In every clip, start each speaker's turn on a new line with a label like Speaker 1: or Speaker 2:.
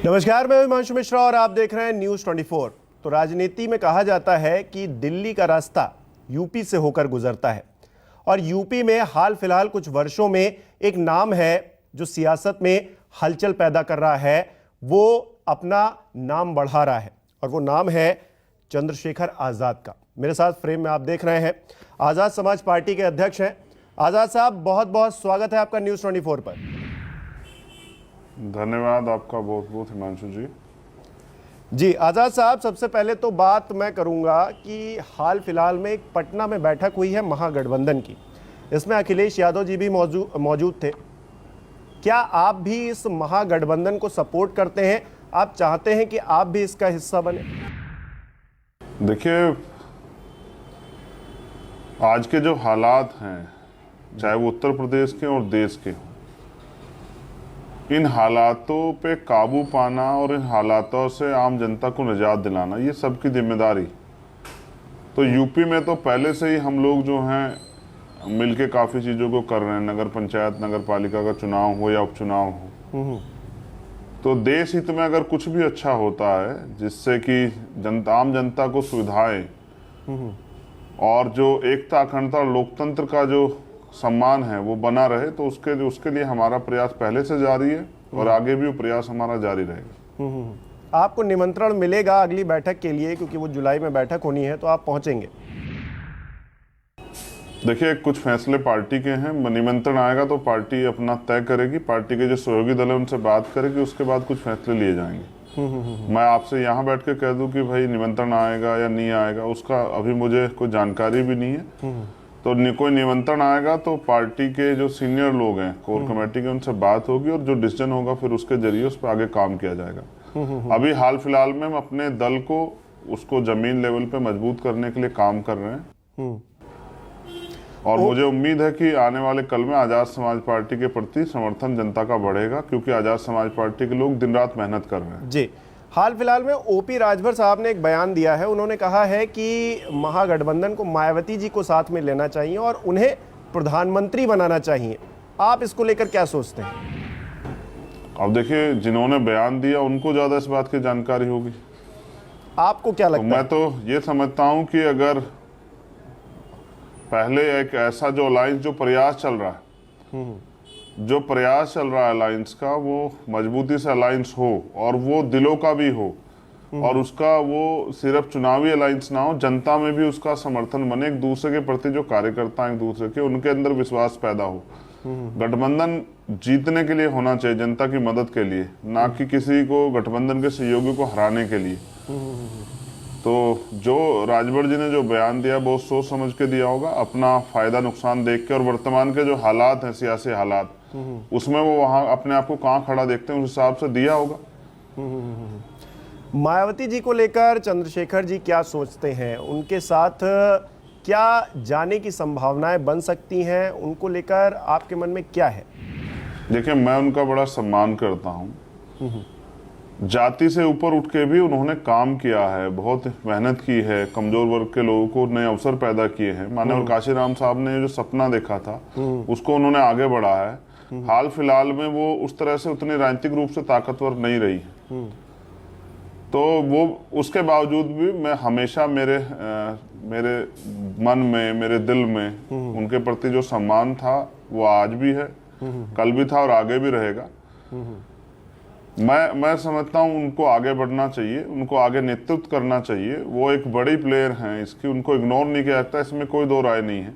Speaker 1: नमस्कार, मैं हिमांशु मिश्रा और आप देख रहे हैं न्यूज़ 24। तो राजनीति में कहा जाता है कि दिल्ली का रास्ता यूपी से होकर गुजरता है और यूपी में हाल फिलहाल कुछ वर्षों में एक नाम है जो सियासत में हलचल पैदा कर रहा है, वो अपना नाम बढ़ा रहा है और वो नाम है चंद्रशेखर आज़ाद का। मेरे साथ फ्रेम में आप देख रहे हैं आज़ाद समाज पार्टी के अध्यक्ष हैं। आज़ाद साहब, बहुत बहुत स्वागत है आपका न्यूज़ 24 पर।
Speaker 2: धन्यवाद आपका बहुत बहुत हिमांशु जी।
Speaker 1: जी आज़ाद साहब, सबसे पहले तो बात मैं करूंगा कि हाल फिलहाल में एक पटना में बैठक हुई है महागठबंधन की। इसमें अखिलेश यादव जी भी मौजूद थे। क्या आप भी इस महागठबंधन को सपोर्ट करते हैं? आप चाहते हैं कि आप भी इसका हिस्सा बने?
Speaker 2: देखिए, आज के जो हालात हैं, चाहे वो उत्तर प्रदेश के और देश के, इन हालातों पे काबू पाना और इन हालातों से आम जनता को निजात दिलाना, ये सबकी जिम्मेदारी। तो यूपी में तो पहले से ही हम लोग जो हैं मिलके काफ़ी चीज़ों को कर रहे हैं। नगर पंचायत, नगर पालिका का चुनाव हो या उपचुनाव हो, तो देश हित में अगर कुछ भी अच्छा होता है जिससे कि आम जनता को सुविधाएं और जो एकता, अखंडता और लोकतंत्र का जो सम्मान है वो बना रहे, तो उसके लिए हमारा प्रयास पहले से जारी है और आगे भी वो प्रयास हमारा जारी रहेगा।
Speaker 1: आपको निमंत्रण मिलेगा अगली बैठक के लिए, क्योंकि वो जुलाई में बैठक होनी है, तो आप पहुंचेंगे?
Speaker 2: देखिए, कुछ फैसले पार्टी के हैं। निमंत्रण आएगा तो पार्टी अपना तय करेगी, पार्टी के जो सहयोगी दल है उनसे बात करेगी, उसके बाद कुछ फैसले लिए जाएंगे। मैं आपसे यहाँ बैठ के कह दूं कि भाई निमंत्रण आएगा या नहीं आएगा, उसका अभी मुझे कोई जानकारी भी नहीं है। तो कोई निमंत्रण आएगा तो पार्टी के जो सीनियर लोग हैं, कोर कमेटी के, उनसे बात होगी और जो डिसीजन होगा फिर उसके जरिए उस पर आगे काम किया जाएगा। अभी हाल फिलहाल में हम अपने दल को उसको जमीन लेवल पे मजबूत करने के लिए काम कर रहे हैं और मुझे उम्मीद है कि आने वाले कल में आज़ाद समाज पार्टी के प्रति समर्थन जनता का बढ़ेगा, क्योंकि आज़ाद समाज पार्टी के लोग दिन रात मेहनत कर रहे हैं।
Speaker 1: जी, हाल फिलहाल में ओपी राजभर साहब ने एक बयान दिया है। उन्होंने कहा है कि महागठबंधन को मायावती जी को साथ में लेना चाहिए और उन्हें प्रधानमंत्री बनाना चाहिए। आप इसको लेकर क्या सोचते हैं?
Speaker 2: अब देखिए, जिन्होंने बयान दिया उनको ज्यादा इस बात की जानकारी होगी।
Speaker 1: आपको क्या लगता है?
Speaker 2: मैं तो ये समझता हूं कि अगर पहले एक ऐसा जो अलायंस, जो प्रयास चल रहा है अलायंस का, वो मजबूती से अलायंस हो और वो दिलों का भी हो और उसका वो सिर्फ चुनावी अलायंस ना हो, जनता में भी उसका समर्थन बने, एक दूसरे के प्रति जो कार्यकर्ता हैं एक दूसरे के, उनके अंदर विश्वास पैदा हो। गठबंधन जीतने के लिए होना चाहिए, जनता की मदद के लिए, ना कि किसी को गठबंधन के सहयोगियों को हराने के लिए। तो जो राजभर जी ने जो बयान दिया बहुत सोच समझ के दिया होगा, अपना फायदा नुकसान देख के, और वर्तमान के जो हालात हैं, सियासी हालात, उसमें वो वहां अपने आप को कहाँ खड़ा देखते हैं उस हिसाब से दिया होगा।
Speaker 1: मायावती जी को लेकर चंद्रशेखर जी क्या सोचते हैं? उनके साथ क्या जाने की संभावनाएं बन सकती हैं? उनको लेकर आपके मन में क्या है?
Speaker 2: देखिए, मैं उनका बड़ा सम्मान करता हूँ। जाति से ऊपर उठ के भी उन्होंने काम किया है, बहुत मेहनत की है, कमजोर वर्ग के लोगों को नए अवसर पैदा किए हैं। माननीय काशीराम साहब ने जो सपना देखा था उसको उन्होंने आगे बढ़ा है। हाल फिलहाल में वो उस तरह से उतनी राजनीतिक रूप से ताकतवर नहीं रही, तो वो उसके बावजूद भी मैं हमेशा मेरे मन में, मेरे दिल में उनके प्रति जो सम्मान था वो आज भी है, कल भी था और आगे भी रहेगा। मैं समझता हूँ उनको आगे बढ़ना चाहिए, उनको आगे नेतृत्व करना चाहिए। वो एक बड़ी प्लेयर हैं, इसकी उनको इग्नोर नहीं किया जाता, इसमें कोई दो राय नहीं है।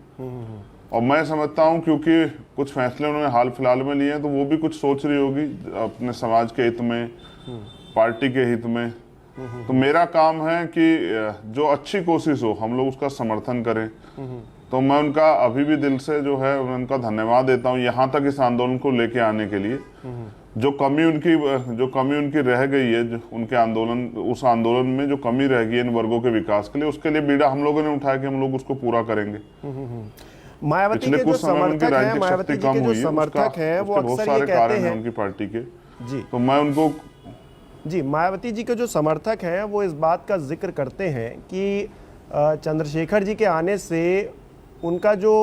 Speaker 2: और मैं समझता हूँ क्योंकि कुछ फैसले उन्होंने हाल फिलहाल में लिए हैं, तो वो भी कुछ सोच रही होगी अपने समाज के हित में, पार्टी के हित में। तो मेरा काम है कि जो अच्छी कोशिश हो हम लोग उसका समर्थन करें। तो मैं उनका अभी भी दिल से जो है उनका धन्यवाद देता हूँ यहाँ तक इस आंदोलन को लेके आने के लिए। जो कमी उनकी रह गई है, जो उनके आंदोलन, उस आंदोलन में जो कमी रह गई इन वर्गों के विकास के लिए, उसके लिए बीड़ा हम लोगों ने उठाया कि हम लोग उसको पूरा करेंगे।
Speaker 1: मायावती के जो समर्थक हैं, मायावती जी के जो समर्थक हैं, वो अक्सर ये कहते हैं
Speaker 2: उनकी पार्टी के
Speaker 1: जी,
Speaker 2: तो मैं उनको
Speaker 1: जी, मायावती जी के जो समर्थक हैं वो इस बात का जिक्र करते हैं कि चंद्रशेखर जी के आने से उनका जो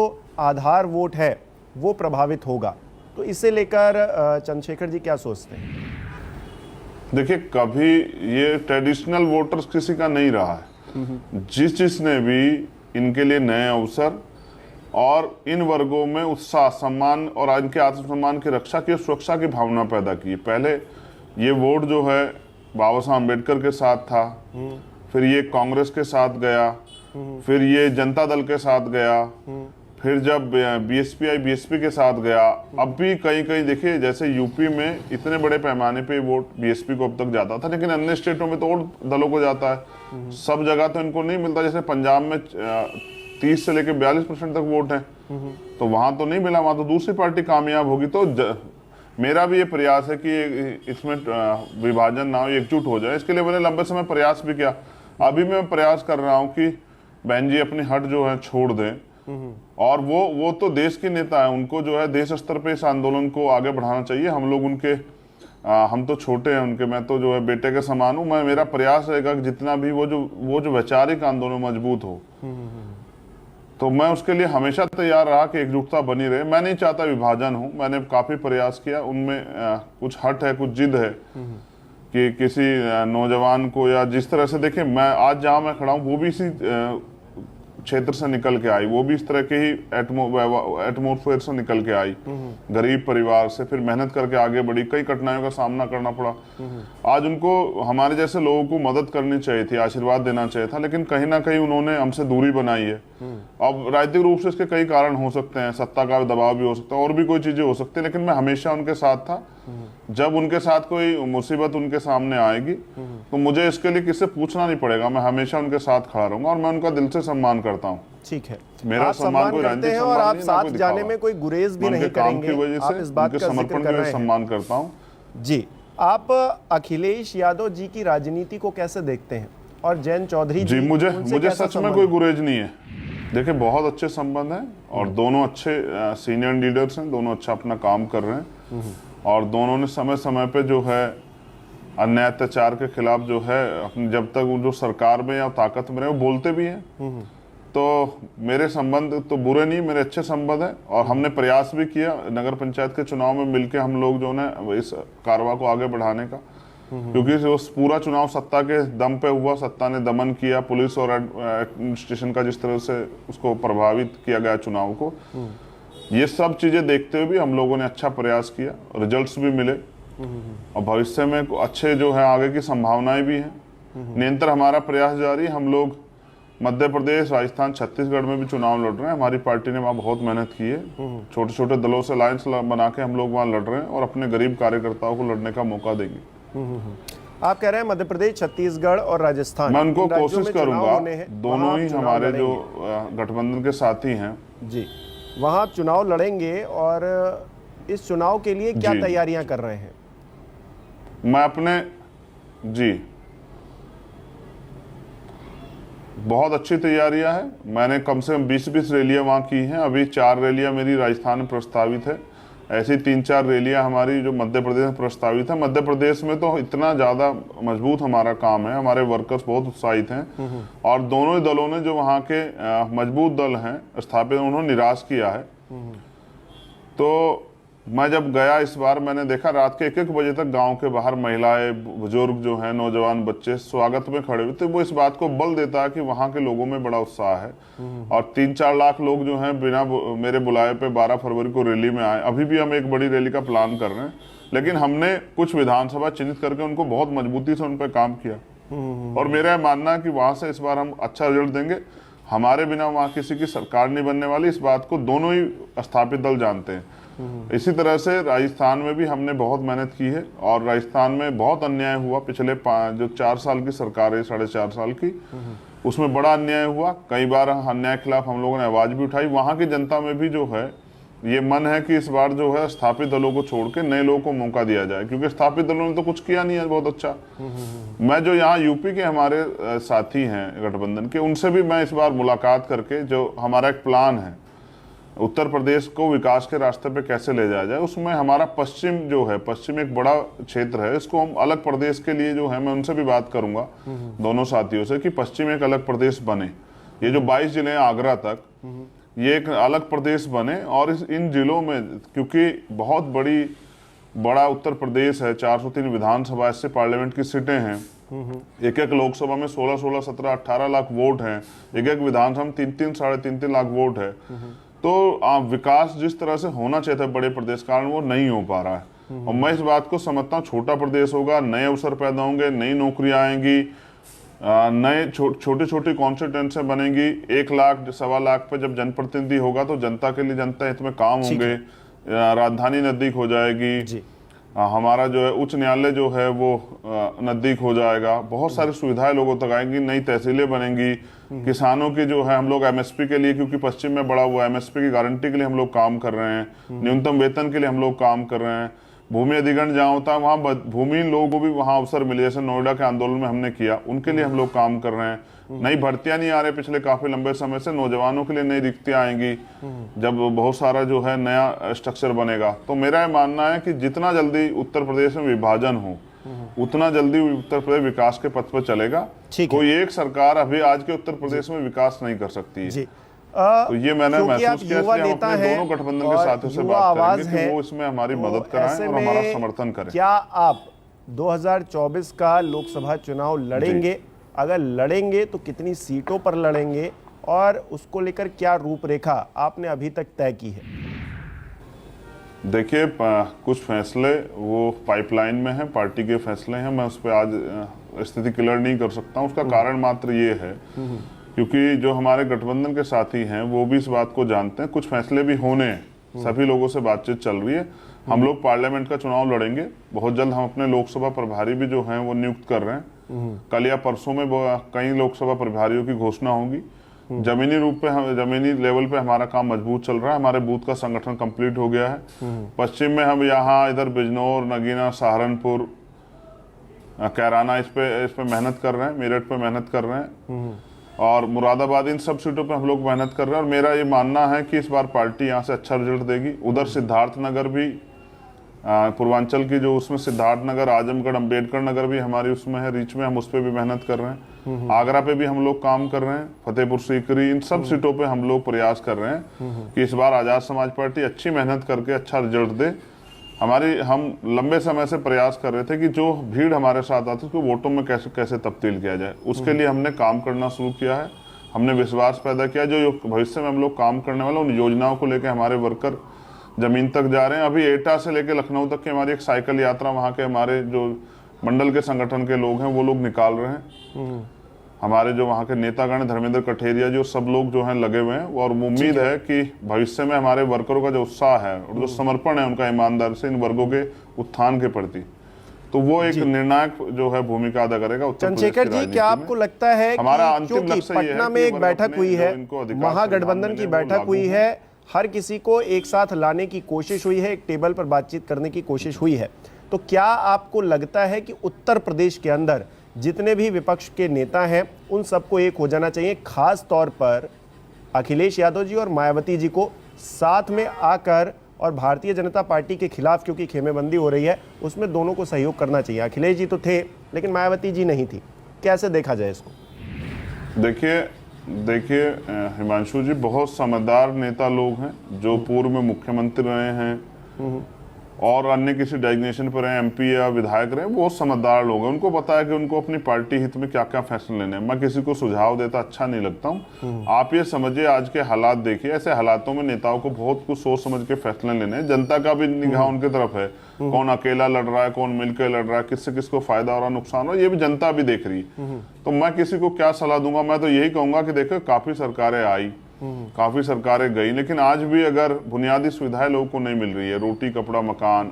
Speaker 1: आधार वोट है वो प्रभावित होगा। तो इसे लेकर चंद्रशेखर जी क्या सोचते हैं?
Speaker 2: देखिए, कभी ये ट्रेडिशनल वोटर्स किसी का नहीं रहा है। जिसने भी इनके लिए नए अवसर और इन वर्गों में उत्साह, सम्मान और इनके आत्मसम्मान की रक्षा की, सुरक्षा की भावना पैदा की। पहले ये वोट जो है बाबा साहब अम्बेडकर के साथ था, फिर ये कांग्रेस के साथ गया, फिर ये जनता दल के साथ गया, फिर जब बीएसपी के साथ गया, अब भी कहीं कहीं देखिए, जैसे यूपी में इतने बड़े पैमाने पे वोट बीएसपी को अब तक जाता था, लेकिन अन्य स्टेटों में तो और दलों को जाता है। सब जगह तो इनको नहीं मिलता। जैसे पंजाब में 30 से लेकर 42% तक वोट है, तो वहां तो नहीं मिला, वहां तो दूसरी पार्टी कामयाब होगी। तो मेरा भी ये प्रयास है कि इसमें विभाजन ना हो, एकजुट हो जाए। इसके लिए मैंने लंबे समय प्रयास भी किया। अभी मैं प्रयास कर रहा हूँ कि बहन जी अपनी हट जो है छोड़ दें, और वो तो देश के नेता है, उनको जो है देश स्तर पे इस आंदोलन को आगे बढ़ाना चाहिए। हम लोग उनके हम तो छोटे हैं उनके, मैं तो जो है बेटे के समान हूँ। मेरा प्रयास रहेगा कि जितना भी वो जो वैचारिक आंदोलन मजबूत हो, तो मैं उसके लिए हमेशा तैयार रहा कि एकजुटता बनी रहे। मैं नहीं चाहता विभाजन हो। मैंने काफी प्रयास किया, उनमें कुछ हट है, कुछ जिद है कि किसी नौजवान को, या जिस तरह से देखिए, मैं आज जहां मैं खड़ा हूं वो भी इसी क्षेत्र से निकल के आई, वो भी इस तरह के ही एटमोस्फेयर से निकल के आई, गरीब परिवार से, फिर मेहनत करके आगे बढ़ी, कई कठिनाइयों का सामना करना पड़ा। आज उनको हमारे जैसे लोगों को मदद करनी चाहिए थी, आशीर्वाद देना चाहिए था, लेकिन कहीं ना कहीं उन्होंने हमसे दूरी बनाई है। अब राजनीतिक रूप से इसके कई कारण हो सकते हैं, सत्ता का दबाव भी हो सकता है, और भी कोई चीजें हो सकती है, लेकिन मैं हमेशा उनके साथ था। जब उनके साथ कोई मुसीबत उनके सामने आएगी तो मुझे इसके लिए किससे पूछना नहीं पड़ेगा, मैं हमेशा उनके साथ खड़ा रहूंगा, और मैं उनका दिल से सम्मान करता हूँ।
Speaker 1: ठीक है,
Speaker 2: मेरा
Speaker 1: आप सम्मान
Speaker 2: कोई
Speaker 1: करते
Speaker 2: राजनीतिक
Speaker 1: हैं और आप
Speaker 2: सम्मान
Speaker 1: साथ
Speaker 2: नहीं,
Speaker 1: जाने में कोई गुरेज भी नहीं
Speaker 2: काम की
Speaker 1: करेंगे।
Speaker 2: वजह
Speaker 1: आप
Speaker 2: से,
Speaker 1: इस बात
Speaker 2: उनके
Speaker 1: का जिक्र
Speaker 2: समर्पण
Speaker 1: कर
Speaker 2: के
Speaker 1: रहे हैं।
Speaker 2: सम्मान करता हूँ
Speaker 1: जी, आप अखिलेश यादव जी की राजनीति को कैसे देखते हैं, और जयंत चौधरी
Speaker 2: जी?
Speaker 1: उनसे
Speaker 2: मुझे
Speaker 1: कैसा
Speaker 2: सच में
Speaker 1: संबंध
Speaker 2: कोई गुरेज नहीं है। देखिए, बहुत अच्छे संबंध हैं, और दोनों अच्छे सीनियर लीडर्स हैं, दोनों अच्छा अपना काम कर रहे हैं, और दोनों ने समय समय पे जो है अन्याय अत्याचार के खिलाफ जो है अपने, जब तक वो जो सरकार में या ताकत में रहे, वो बोलते भी हैं। तो मेरे संबंध तो बुरे नहीं, मेरे अच्छे संबंध है, और हमने प्रयास भी किया नगर पंचायत के चुनाव में मिलके, हम लोग जो है इस कारवा को आगे बढ़ाने का, क्योंकि वो पूरा चुनाव सत्ता के दम पे हुआ, सत्ता ने दमन किया, पुलिस और एडमिनिस्ट्रेशन का जिस तरह से उसको प्रभावित किया गया चुनाव को, ये सब चीजें देखते हुए भी हम लोगों ने अच्छा प्रयास किया, रिजल्ट्स भी मिले, और भविष्य में अच्छे जो है आगे की संभावनाएं भी हैं। निरंतर हमारा प्रयास जारी है। हम लोग मध्य प्रदेश, राजस्थान, छत्तीसगढ़ में भी चुनाव लड़ रहे हैं। हमारी पार्टी ने वहाँ बहुत मेहनत की है, छोटे छोटे दलों से अलायंस बना के हम लोग वहाँ लड़ रहे हैं, और अपने गरीब कार्यकर्ताओं को लड़ने का मौका देंगे।
Speaker 1: आप कह रहे हैं मध्य प्रदेश, छत्तीसगढ़ और राजस्थान,
Speaker 2: मैं उनको कोशिश करूंगा,
Speaker 1: दोनों
Speaker 2: दोनों ही हमारे जो गठबंधन के साथी हैं
Speaker 1: जी, वहाँ आप चुनाव लड़ेंगे, और इस चुनाव के लिए क्या तैयारियां कर रहे हैं?
Speaker 2: मैं अपने जी बहुत अच्छी तैयारियां हैं। मैंने कम से कम 20-20 रैलियां वहाँ की हैं। अभी 4 रैलियां मेरी राजस्थान में प्रस्तावित है, ऐसी 3-4 रैलियां हमारी जो मध्य प्रदेश में प्रस्तावित है। मध्य प्रदेश में तो इतना ज़्यादा मजबूत हमारा काम है, हमारे वर्कर्स बहुत उत्साहित हैं, और दोनों ही दलों ने जो वहाँ के मजबूत दल हैं स्थापित, उन्होंने निराश किया है। तो मैं जब गया इस बार, मैंने देखा रात के 1-1 बजे तक गांव के बाहर महिलाएं, बुजुर्ग जो हैं, नौजवान बच्चे स्वागत में खड़े हुए थे। वो इस बात को बल देता है कि वहां के लोगों में बड़ा उत्साह है, और 3-4 लाख लोग जो हैं बिना मेरे बुलाए पे 12 फरवरी को रैली में आए। अभी भी हम एक बड़ी रैली का प्लान कर रहे हैं, लेकिन हमने कुछ विधानसभा चिन्हित करके उनको बहुत मजबूती से उन पर काम किया, और मेरा मानना है कि वहां से इस बार हम अच्छा रिजल्ट देंगे। हमारे बिना वहां किसी की सरकार नहीं बनने वाली, इस बात को दोनों ही स्थापित दल जानते हैं। इसी तरह से राजस्थान में भी हमने बहुत मेहनत की है, और राजस्थान में बहुत अन्याय हुआ पिछले जो 4 साल की सरकार है, 4.5 साल की, उसमें बड़ा अन्याय हुआ। कई बार अन्याय के खिलाफ हम लोगों ने आवाज भी उठाई। वहां की जनता में भी जो है ये मन है कि इस बार जो है स्थापित दलों को छोड़ के नए लोगों को मौका दिया जाए, क्योंकि स्थापित दलों ने तो कुछ किया नहीं है बहुत अच्छा। मैं जो यहाँ यूपी के हमारे साथी हैं गठबंधन के, उनसे भी मैं इस बार मुलाकात करके, जो हमारा एक प्लान है उत्तर प्रदेश को विकास के रास्ते पे कैसे ले जाया जाए, उसमें हमारा पश्चिम जो है, पश्चिम एक बड़ा क्षेत्र है, इसको हम अलग प्रदेश के लिए जो है, मैं उनसे भी बात करूंगा दोनों साथियों से, कि पश्चिम एक अलग प्रदेश बने। ये जो 22 जिले हैं आगरा तक, ये एक अलग प्रदेश बने, और इन जिलों में क्योंकि बहुत बड़ी बड़ा उत्तर प्रदेश है, 403 विधानसभा इससे पार्लियामेंट की सीटें हैं, एक एक लोकसभा में 16, 16, 17, 18 लाख वोट हैं, एक एक विधानसभा में 3, 3.5 लाख वोट है। तो विकास जिस तरह से होना चाहिए था बड़े प्रदेश कारण वो नहीं हो पा रहा है। और मैं इस बात को समझता हूँ, छोटा प्रदेश होगा, नए अवसर पैदा होंगे, नई नौकरियां आएंगी, नए छोटे छोटे कॉन्स्टिट्यूएंसी बनेंगी। 1 लाख 1.25 लाख पे जब जनप्रतिनिधि होगा तो जनता के लिए जनता हित में काम होंगे, राजधानी नजदीक हो जाएगी, हमारा जो है उच्च न्यायालय जो है वो नजदीक हो जाएगा, बहुत सारी सुविधाएं लोगों तक आएंगी, नई तहसीलें बनेंगी, किसानों की जो है हम लोग एमएसपी के लिए, क्योंकि पश्चिम में बड़ा हुआ एमएसपी की गारंटी के लिए हम लोग काम कर रहे हैं, न्यूनतम वेतन के लिए हम लोग काम कर रहे हैं, भूमि अधिग्रहण जहाँ होता है वहाँ भूमिहीन लोगों को भी वहाँ अवसर मिले, जैसे नोएडा के आंदोलन में हमने किया, उनके लिए हम लोग काम कर रहे हैं। नई भर्तियां नहीं आ रही पिछले काफी लंबे समय से, नौजवानों के लिए नई रिक्तियां आएंगी जब बहुत सारा जो है नया स्ट्रक्चर बनेगा। तो मेरा ये मानना है कि जितना जल्दी उत्तर प्रदेश में विभाजन हो उतना जल्दी उत्तर प्रदेश विकास के पथ पर चलेगा। कोई एक सरकार अभी आज के उत्तर प्रदेश में विकास नहीं कर सकती है। तो ये मैंने महसूस किया, इसलिए हम अपने दोनों गठबंधन के साथियों से बात करेंगे कि वो इसमें हमारी मदद कराएं और हमारा समर्थन करें।
Speaker 1: क्या आप 2024 का लोकसभा चुनाव लड़ेंगे? अगर लड़ेंगे तो कितनी सीटों पर लड़ेंगे और उसको लेकर क्या रूपरेखा आपने अभी तक तय की है?
Speaker 2: देखिए, कुछ फैसले वो पाइपलाइन में हैं, पार्टी के फैसले हैं, मैं उस पर आज स्थिति क्लियर नहीं कर सकता हूँ। उसका कारण मात्र ये है क्योंकि जो हमारे गठबंधन के साथी हैं वो भी इस बात को जानते हैं, कुछ फैसले भी होने हैं, सभी लोगों से बातचीत चल रही है। हम लोग पार्लियामेंट का चुनाव लड़ेंगे बहुत जल्द। हम अपने लोकसभा प्रभारी भी जो हैं वो नियुक्त कर रहे हैं, कल या परसों में कई लोकसभा प्रभारियों की घोषणा होगी। जमीनी रूप पे जमीनी लेवल पे हमारा काम मजबूत चल रहा है, हमारे बूथ का संगठन कंप्लीट हो गया है। पश्चिम में हम यहाँ इधर बिजनौर, नगीना, सहारनपुर, कैराना इस पे मेहनत कर रहे हैं, मेरठ पे मेहनत कर रहे हैं और मुरादाबाद, इन सब सीटों पे हम लोग मेहनत कर रहे हैं। और मेरा ये मानना है कि इस बार पार्टी यहाँ से अच्छा रिजल्ट देगी। उधर सिद्धार्थनगर भी, पूर्वांचल की जो उसमें सिद्धार्थनगर, आजमगढ़, अंबेडकर नगर भी हमारी उसमें है, रीच में, हम उस पर भी मेहनत कर रहे हैं। आगरा पे भी हम लोग काम कर रहे हैं, फतेहपुर सीकरी, इन सब सीटों पे हम लोग प्रयास कर रहे हैं कि इस बार आजाद समाज पार्टी अच्छी मेहनत करके अच्छा रिजल्ट दे। हम लंबे समय से प्रयास कर रहे थे कि जो भीड़ हमारे साथ आती है उसको वोटों में कैसे कैसे तब्दील किया जाए, उसके लिए हमने काम करना शुरू किया है। हमने विश्वास पैदा किया जो भविष्य में हम लोग काम करने वाले उन योजनाओं को लेकर हमारे वर्कर जमीन तक जा रहे हैं। अभी एटा से लेकर लखनऊ तक की हमारी एक साइकिल यात्रा वहाँ के हमारे जो मंडल के संगठन के लोग हैं वो लोग निकाल रहे हैं। हमारे जो वहाँ के नेतागण, धर्मेंद्र कठेरिया, जो सब लोग जो हैं लगे हुए हैं, और उम्मीद है कि भविष्य में हमारे वर्करों का जो उत्साह है और जो समर्पण है उनका ईमानदार से इन वर्गों के उत्थान के प्रति, तो वो एक निर्णायक जो है भूमिका अदा करेगा।
Speaker 1: चंद्रशेखर जी, क्या आपको लगता है
Speaker 2: हमारा अंतिम लक्ष्य ये है
Speaker 1: पटना में एक बैठक हुई है, महागठबंधन की बैठक हुई है, हर किसी को एक साथ लाने की कोशिश हुई है, एक टेबल पर बातचीत करने की कोशिश हुई है, तो क्या आपको लगता है कि उत्तर प्रदेश के अंदर जितने भी विपक्ष के नेता हैं उन सबको एक हो जाना चाहिए, खास तौर पर अखिलेश यादव जी और मायावती जी को साथ में आकर, और भारतीय जनता पार्टी के खिलाफ क्योंकि खेमेबंदी हो रही है उसमें दोनों को सहयोग करना चाहिए? अखिलेश जी तो थे लेकिन मायावती जी नहीं थी, कैसे देखा जाए इसको?
Speaker 2: देखिए हिमांशु जी, बहुत समझदार नेता लोग हैं जो पूर्व में मुख्यमंत्री रहे हैं और अन्य किसी डेजिग्नेशन पर रहे, एमपी या विधायक रहे, बहुत समझदार लोग हैं। उनको पता है कि उनको अपनी पार्टी हित में क्या क्या फैसले लेने हैं। मैं किसी को सुझाव देता अच्छा नहीं लगता हूँ। आप ये समझिए, आज के हालात देखिए, ऐसे हालातों में नेताओं को बहुत कुछ सोच समझ के फैसले लेने हैं। जनता का भी निगाह उनकी तरफ है, कौन अकेला लड़ रहा है, कौन मिलकर लड़ रहा है, किससे किसको फायदा हो रहा है, नुकसान हो, ये भी जनता भी देख रही है। तो मैं किसी को क्या सलाह दूंगा? मैं तो यही कहूंगा कि देखो, काफी सरकारें आई, काफी सरकारें गई, लेकिन आज भी अगर बुनियादी सुविधाएं लोगों को नहीं मिल रही है, रोटी, कपड़ा, मकान,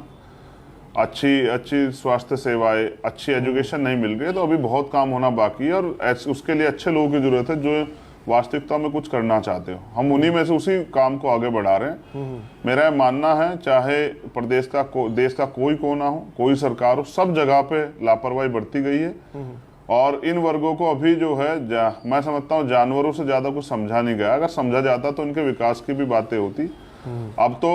Speaker 2: अच्छी स्वास्थ्य सेवाएं, अच्छी एजुकेशन नहीं मिल रही है, तो अभी बहुत काम होना बाकी है। और उसके लिए अच्छे लोगों की जरूरत है जो वास्तविकता में कुछ करना चाहते हो। हम उन्हीं में से उसी काम को आगे बढ़ा रहे हैं। मेरा मानना है, चाहे देश का कोई कोना हो, कोई सरकार हो, सब जगह पे लापरवाही बढ़ती गई है और इन वर्गों को अभी जो है मैं समझता हूँ जानवरों से ज्यादा कुछ समझा नहीं गया। अगर समझा जाता तो इनके विकास की भी बातें होती। अब तो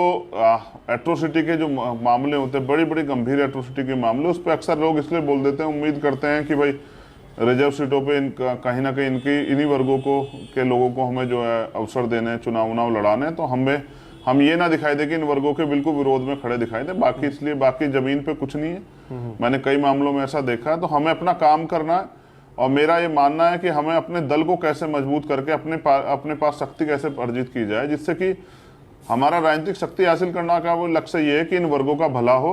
Speaker 2: एट्रोसिटी के जो मामले होते हैं, बड़ी बड़ी गंभीर एट्रोसिटी के मामले, उस पर अक्सर लोग इसलिए बोल देते हैं, उम्मीद करते हैं कि भाई रिजर्व सीटों पे कहीं ना कहीं इन्हीं वर्गों को के लोगों को हमें जो है अवसर देने, चुनाव लड़ाने, तो हम ये ना दिखाई दे कि इन वर्गों के बिल्कुल विरोध में खड़े दिखाई दे, बाकी इसलिए बाकी जमीन पे कुछ नहीं है। मैंने कई मामलों में ऐसा देखा है। तो हमें अपना काम करना है और मेरा ये मानना है कि हमें अपने दल को कैसे मजबूत करके अपने पास शक्ति कैसे अर्जित की जाए, जिससे कि हमारा राजनीतिक शक्ति हासिल करना का वो लक्ष्य ये है कि इन वर्गों का भला हो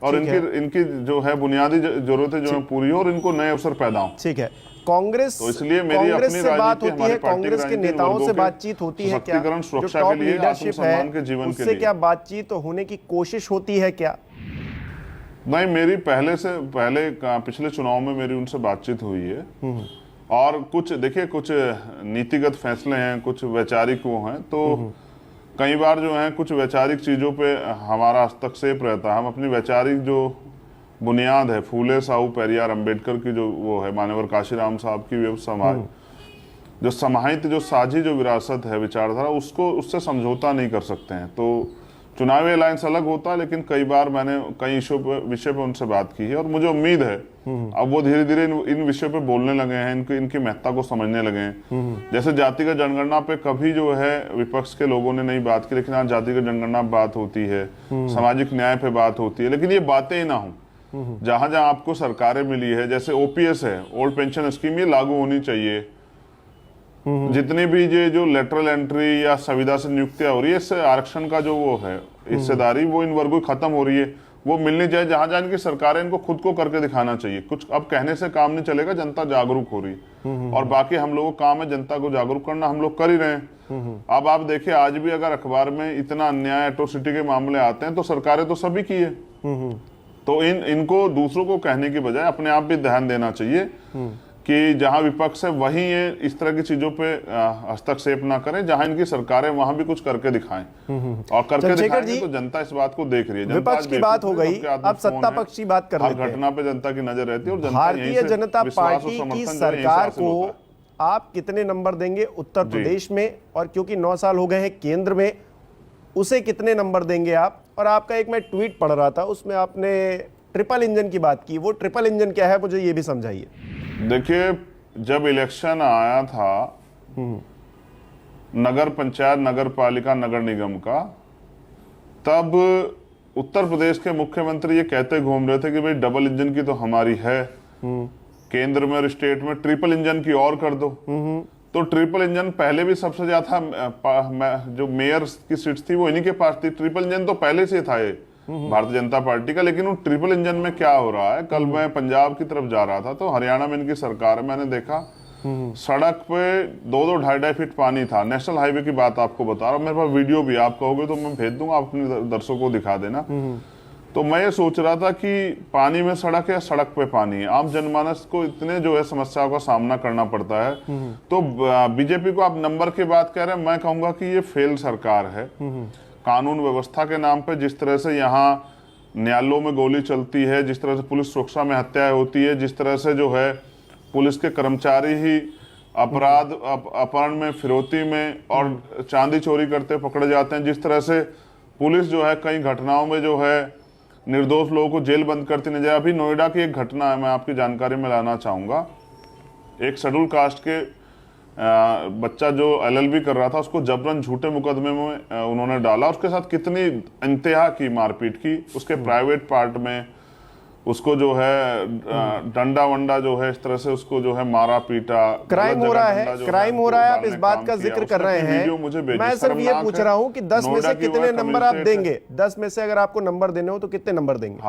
Speaker 2: और इनकी जो है बुनियादी जरूरतें जो है पूरी हो और इनको नए अवसर पैदा हो।
Speaker 1: ठीक है, कांग्रेस
Speaker 2: तो इसलिए मेरी
Speaker 1: कांग्रेस
Speaker 2: अपनी
Speaker 1: से बात
Speaker 2: राजनीति,
Speaker 1: होती है, कांग्रेस के नेताओं से बातचीत होती है क्या?
Speaker 2: सशक्तिकरण,
Speaker 1: जो
Speaker 2: सुरक्षा
Speaker 1: टॉप
Speaker 2: के लिए,
Speaker 1: लीडरशिप
Speaker 2: आत्मसम्मान के जीवन के
Speaker 1: उससे
Speaker 2: लिए
Speaker 1: क्या बातचीत होने की कोशिश होती है क्या?
Speaker 2: नहीं, मेरी पहले पिछले चुनाव में मेरी उनसे बातचीत हुई है और कुछ देखिए, कुछ नीतिगत फैसले हैं, कुछ वैचारिक वो हैं, तो कई बार जो है कुछ वैचारिक चीजों पे हमारा हस्तक्षेप रहता है। हम अपनी वैचारिक जो बुनियाद है, फूले साहू पेरियार अंबेडकर की जो वो है, मान्यवर काशीराम साहब की जो समाज जो समाहित जो साझी जो विरासत है विचारधारा, उससे समझौता नहीं कर सकते हैं। तो चुनावी अलायंस अलग होता है, लेकिन कई बार मैंने कई विषय पे उनसे बात की है और मुझे उम्मीद है अब वो धीरे धीरे इन विषयों पे बोलने लगे हैं, इनकी महत्ता को समझने लगे हैं। जैसे जातिगत जनगणना पे कभी जो है विपक्ष के लोगों ने नहीं बात की, लेकिन आज जातिगत जनगणना पे बात होती है, सामाजिक न्याय पे बात होती है। लेकिन ये बातें ही ना हो, जहां जहां आपको सरकारें मिली है, जैसे ओपीएस है, ओल्ड पेंशन स्कीम, ये लागू होनी चाहिए। जितनी भी ये जो लेटरल एंट्री या संविदा से नियुक्तियां हो रही है, इससे आरक्षण का जो वो है हिस्सेदारी, वो इन वर्गों की खत्म हो रही है, वो मिलनी चाहिए। जहां जहां इनकी सरकारें, इनको खुद को करके दिखाना चाहिए। कुछ अब कहने से काम नहीं चलेगा, जनता जागरूक हो रही है और बाकी हम लोगों का काम है जनता को जागरूक करना, हम लोग कर ही रहे हैं। अब आप देखिए, आज भी अगर अखबार में इतना अन्याय, एट्रोसिटी के मामले आते हैं तो सरकारें तो सभी की है। तो इनको दूसरों को कहने की बजाय अपने आप भी ध्यान देना चाहिए कि जहां विपक्ष है वहीं ये इस तरह की चीजों पे हस्तक्षेप ना करें, जहां इनकी सरकारें वहां भी कुछ करके दिखाएं और करके दिखाएंगे तो जनता इस बात को देख रही है।
Speaker 1: विपक्ष की बात हो गई, अब सत्ता पक्ष की बात कर लेते हैं।
Speaker 2: घटना पे जनता की नजर रहती है और
Speaker 1: भारतीय जनता पार्टी की सरकार को आप कितने नंबर देंगे उत्तर प्रदेश में, और क्योंकि 9 साल हो गए हैं केंद्र में, उसे कितने नंबर देंगे आप? और आपका एक मैं ट्वीट पढ़ रहा था, उसमें आपने ट्रिपल इंजन की बात की। वो ट्रिपल इंजन क्या है, मुझे ये भी समझाइए।
Speaker 2: देखिए, जब इलेक्शन आया था नगर पंचायत, नगर पालिका, नगर निगम का, तब उत्तर प्रदेश के मुख्यमंत्री ये कहते घूम रहे थे कि भाई डबल इंजन की तो हमारी है, केंद्र में और स्टेट में ट्रिपल इंजन की और कर दो। तो ट्रिपल इंजन पहले भी सबसे ज्यादा जो मेयर की सीट थी वो इन्हीं के पास थी। ट्रिपल इंजन तो पहले से था ये भारतीय जनता पार्टी का। लेकिन वो ट्रिपल इंजन में क्या हो रहा है, कल मैं पंजाब की तरफ जा रहा था तो हरियाणा में इनकी सरकार है, मैंने देखा सड़क पे 2-2, 2.5 फीट पानी था। नेशनल हाईवे की बात आपको बता रहा हूँ, मेरे पास वीडियो भी, आप कहोगे तो मैं भेज दूंगा, आप अपने दर्शकों को दिखा देना। तो मैं ये सोच रहा था कि पानी में सड़क है, सड़क पे पानी है, आम जनमानस को इतने जो है समस्याओं का सामना करना पड़ता है। तो बीजेपी को आप नंबर की बात कह रहे हैं, मैं कहूंगा कि ये फेल सरकार है। कानून व्यवस्था के नाम पे जिस तरह से यहाँ न्यायालयों में गोली चलती है, जिस तरह से पुलिस सुरक्षा में हत्याएं होती है, जिस तरह से जो है पुलिस के कर्मचारी ही अपराध, अपहरण में, फिरौती में और चांदी चोरी करते पकड़े जाते हैं, जिस तरह से पुलिस जो है कई घटनाओं में जो है निर्दोष लोगों को जेल बंद करती नजर। अभी नोएडा की एक घटना है, मैं आपकी जानकारी में लाना चाहूंगा। एक शेड्यूल कास्ट के बच्चा जो एलएलबी कर रहा था, उसको जबरन झूठे मुकदमे में उन्होंने डाला, उसके साथ कितनी इंतहा की मारपीट की, उसके प्राइवेट पार्ट में उसको जो है डंडा वंडा जो है इस तरह से उसको जो है मारा पीटा।
Speaker 1: क्राइम हो रहा है, क्राइम हो रहा है। आप इस बात का जिक्र कर रहे हैं, मैं सिर्फ ये पूछ रहा हूँ कि 10 में से कितने नंबर आप देंगे? 10 में से अगर आपको नंबर देने हो तो कितने नंबर देंगे?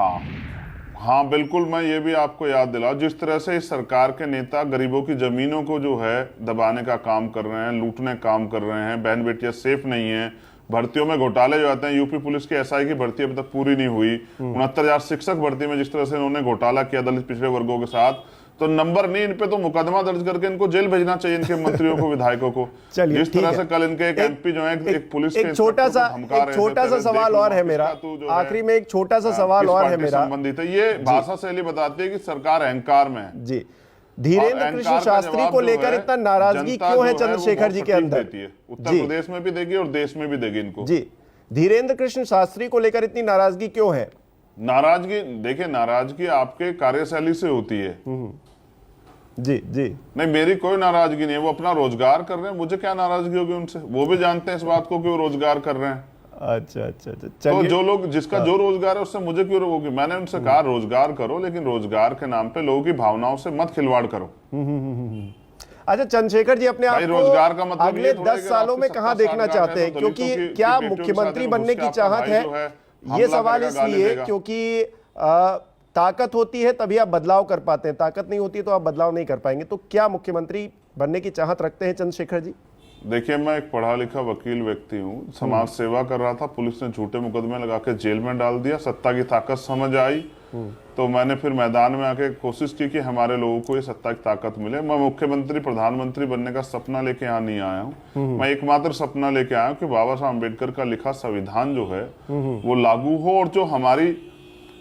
Speaker 2: हाँ बिल्कुल, मैं ये भी आपको याद दिलाऊं, जिस तरह से इस सरकार के नेता गरीबों की जमीनों को जो है दबाने का काम कर रहे हैं, लूटने का काम कर रहे हैं, बहन बेटियां सेफ नहीं है, भर्तियों में घोटाले जो आते हैं। यूपी पुलिस की एसआई की भर्ती अभी तक पूरी नहीं हुई। 69,000 शिक्षक भर्ती में जिस तरह से उन्होंने घोटाला किया दलित पिछड़े वर्गों के साथ, तो नंबर नहीं, इन पे तो मुकदमा दर्ज करके इनको जेल भेजना चाहिए, इनके मंत्रियों को, विधायकों को। जिस तरह से कल इनके एक एमपी जो है एक पुलिस के
Speaker 1: छोटा सा सवाल और है मेरा, आखिरी में एक छोटा सा सवाल और है मेरा,
Speaker 2: संबंधित है। ये भाषा शैली बताती है कि सरकार अहंकार में है।
Speaker 1: जी, धीरेन्द्र कृष्ण शास्त्री को लेकर इतना नाराजगी क्यों है चंद्रशेखर जी के अंदर?
Speaker 2: उत्तर प्रदेश में भी देगी और देश में भी देगी इनको।
Speaker 1: जी, धीरेन्द्र कृष्ण शास्त्री को लेकर इतनी नाराजगी क्यों है?
Speaker 2: नाराजगी, देखिए, नाराजगी आपके कार्यशैली से होती है।
Speaker 1: जी जी,
Speaker 2: नहीं, मेरी कोई नाराजगी नहीं है, वो अपना रोजगार कर रहे हैं, मुझे क्या नाराजगी होगी उनसे? वो भी जानते हैं इस बात को कि वो रोजगार कर रहे हैं।
Speaker 1: अच्छा अच्छा अच्छा,
Speaker 2: तो
Speaker 1: चलिए।
Speaker 2: जो लोग जिसका जो रोजगार है उससे मुझे क्यों रोकोगे? मैंने उनसे कहा रोजगार करो, लेकिन रोजगार के नाम पे लोगों की भावनाओं से मत खिलवाड़ करो।
Speaker 1: अच्छा चंद्रशेखर जी, अपने आप
Speaker 2: भाई रोजगार का
Speaker 1: को
Speaker 2: मतलब
Speaker 1: अगले
Speaker 2: ये थोड़ा
Speaker 1: 10 सालों में कहां देखना चाहते हैं? क्योंकि क्या मुख्यमंत्री बनने की चाहत है? ये सवाल इसलिए क्योंकि ताकत होती है तभी आप बदलाव कर पाते हैं, ताकत नहीं होती है तो आप बदलाव नहीं कर पाएंगे। तो क्या मुख्यमंत्री बनने की चाहत रखते हैं चंद्रशेखर जी?
Speaker 2: देखिए, मैं एक पढ़ा लिखा वकील व्यक्ति हूँ, समाज सेवा कर रहा था, पुलिस ने झूठे मुकदमे लगा के जेल में डाल दिया, सत्ता की ताकत समझ आई तो मैंने फिर मैदान में आके कोशिश की कि हमारे लोगों को ये सत्ता की ताकत मिले। मैं मुख्यमंत्री प्रधानमंत्री बनने का सपना लेके यहाँ नहीं आया हूँ, मैं एकमात्र सपना लेके आया हूँ कि बाबा साहब अम्बेडकर का लिखा संविधान जो है वो लागू हो और जो हमारी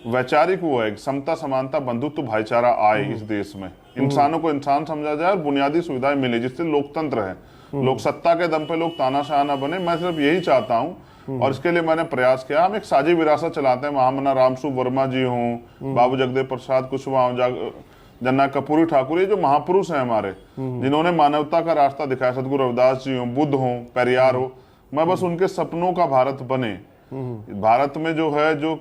Speaker 2: वैचारिक वो है समता समानता बंधुत्व भाईचारा आए इस देश में, इंसानों को इंसान समझा जाए और बुनियादी सुविधाएं मिले, जिससे लोकतंत्र है, लोग सत्ता के दम पे लोग तानाशाह ना बने। मैं सिर्फ यही चाहता हूँ और इसके लिए मैंने प्रयास किया। हम एक साझी विरासत चलाते हैं, महामना रामसु वर्मा जी हों, बाबू जगदेव प्रसाद कुशवाहा, जन्ना कपूरी ठाकुर, ये जो महापुरुष हैं हमारे जिन्होंने मानवता का रास्ता दिखाया, सदगुरु रविदास जी हों, बुद्ध हों, पेरियार हो, मैं बस उनके सपनों का भारत बने, भारत में जो है जो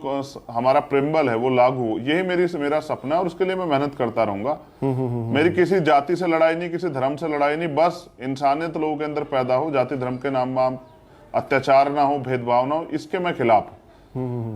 Speaker 2: हमारा प्रेम्बल है वो लागू हो, यही मेरा सपना है और उसके लिए मैं मेहनत करता रहूंगा। मेरी किसी जाति से लड़ाई नहीं, किसी धर्म से लड़ाई नहीं, बस इंसानियत लोगों के अंदर पैदा हो, जाति धर्म के नाम में अत्याचार ना हो, भेदभाव ना हो, इसके मैं खिलाफ हूँ।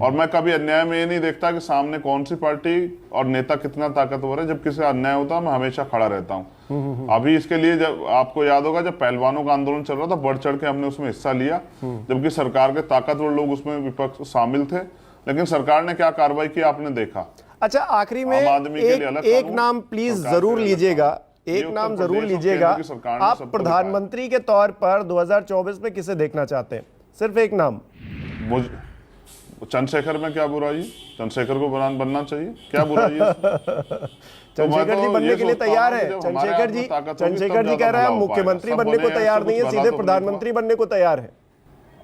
Speaker 2: और मैं कभी अन्याय में ये नहीं देखता कि सामने कौन सी पार्टी और नेता कितना ताकतवर है। जब किसी अन्याय होता है मैं हमेशा खड़ा रहता हूँ। अभी इसके लिए जब आपको याद होगा, जब पहलवानों का आंदोलन चल रहा था, बढ़ चढ़ के हमने उसमें हिस्सा लिया, जबकि सरकार के ताकतवर लोग उसमें विपक्ष शामिल थे, लेकिन सरकार ने क्या कार्रवाई की आपने देखा।
Speaker 1: अच्छा, आखिरी में एक नाम प्लीज जरूर लीजिएगा, एक नाम जरूर लीजिएगा। आप प्रधानमंत्री के तौर पर 2024 में किसे देखना चाहते हैं? सिर्फ एक नाम।
Speaker 2: चंद्रशेखर में क्या बुराई है? चंद्रशेखर को बनना चाहिए, क्या बुराई है?
Speaker 1: चंद्रशेखर जी बनने के लिए तैयार है। चंद्रशेखर जी कह रहे हैं मुख्यमंत्री बनने को तैयार नहीं है, सीधे प्रधानमंत्री बनने को तैयार है।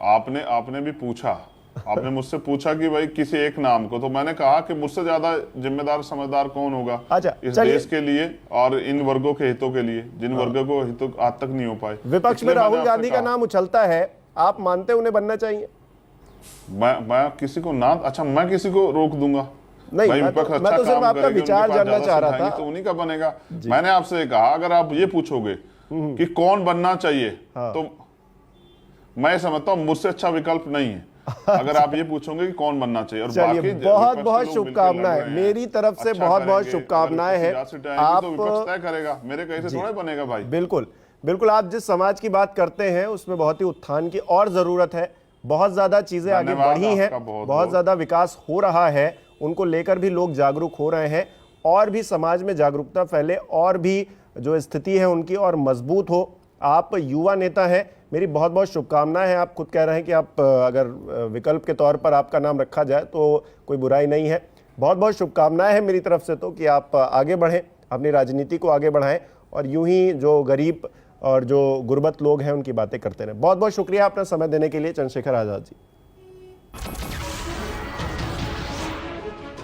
Speaker 2: आपने भी पूछा, आपने मुझसे पूछा कि भाई किसी एक नाम को, तो मैंने कहा कि मुझसे ज्यादा जिम्मेदार समझदार कौन होगा इस देश के लिए और इन वर्गों के हितों के लिए, जिन वर्गों को हितों आज तक नहीं हो पाए।
Speaker 1: विपक्ष में राहुल गांधी का नाम उछलता है, आप मानते उन्हें बनना चाहिए?
Speaker 2: मैं किसी को ना, अच्छा मैं किसी को रोक दूंगा?
Speaker 1: नहीं, मैं तो सिर्फ आपका विचार जानना चाह रहा था।
Speaker 2: तो उन्हीं का बनेगा। मैंने आपसे कहा अगर आप ये पूछोगे कि कौन बनना चाहिए, तो मैं समझता हूँ मुझसे अच्छा विकल्प नहीं है। अगर आप ये पूछोगे कि कौन बनना चाहिए, और बाकी
Speaker 1: बहुत बहुत शुभकामनाएं मेरी तरफ से, बहुत बहुत शुभकामनाएं हैं। आप
Speaker 2: तय करेगा, मेरे कहीं से थोड़ा बनेगा भाई।
Speaker 1: बिल्कुल बिल्कुल, आप जिस समाज की बात करते हैं उसमें बहुत ही उत्थान की और जरूरत है। बहुत ज्यादा चीजें आगे बढ़ी हैं, बहुत ज्यादा विकास हो रहा है, उनको लेकर भी लोग जागरूक हो रहे हैं, और भी समाज में जागरूकता फैले, और भी जो स्थिति है उनकी और मजबूत हो। आप युवा नेता हैं, मेरी बहुत बहुत शुभकामनाएं हैं। आप खुद कह रहे हैं कि आप अगर विकल्प के तौर पर आपका नाम रखा जाए तो कोई बुराई नहीं है। बहुत बहुत शुभकामनाएं हैं मेरी तरफ से तो कि आप आगे बढ़ें, अपनी राजनीति को आगे बढ़ाएं और यूं ही जो गरीब और जो गुर्बत लोग हैं उनकी बातें करते रहें। बहुत बहुत शुक्रिया अपना समय देने के लिए चंद्रशेखर आजाद जी।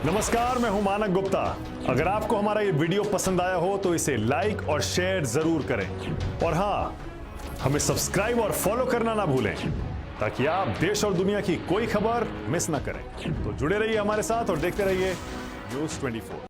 Speaker 3: नमस्कार, मैं हूं मानक गुप्ता। अगर आपको हमारा ये वीडियो पसंद आया हो तो इसे लाइक और शेयर जरूर करें, और हां, हमें सब्सक्राइब और फॉलो करना ना भूलें ताकि आप देश और दुनिया की कोई खबर मिस ना करें। तो जुड़े रहिए हमारे साथ और देखते रहिए News 24।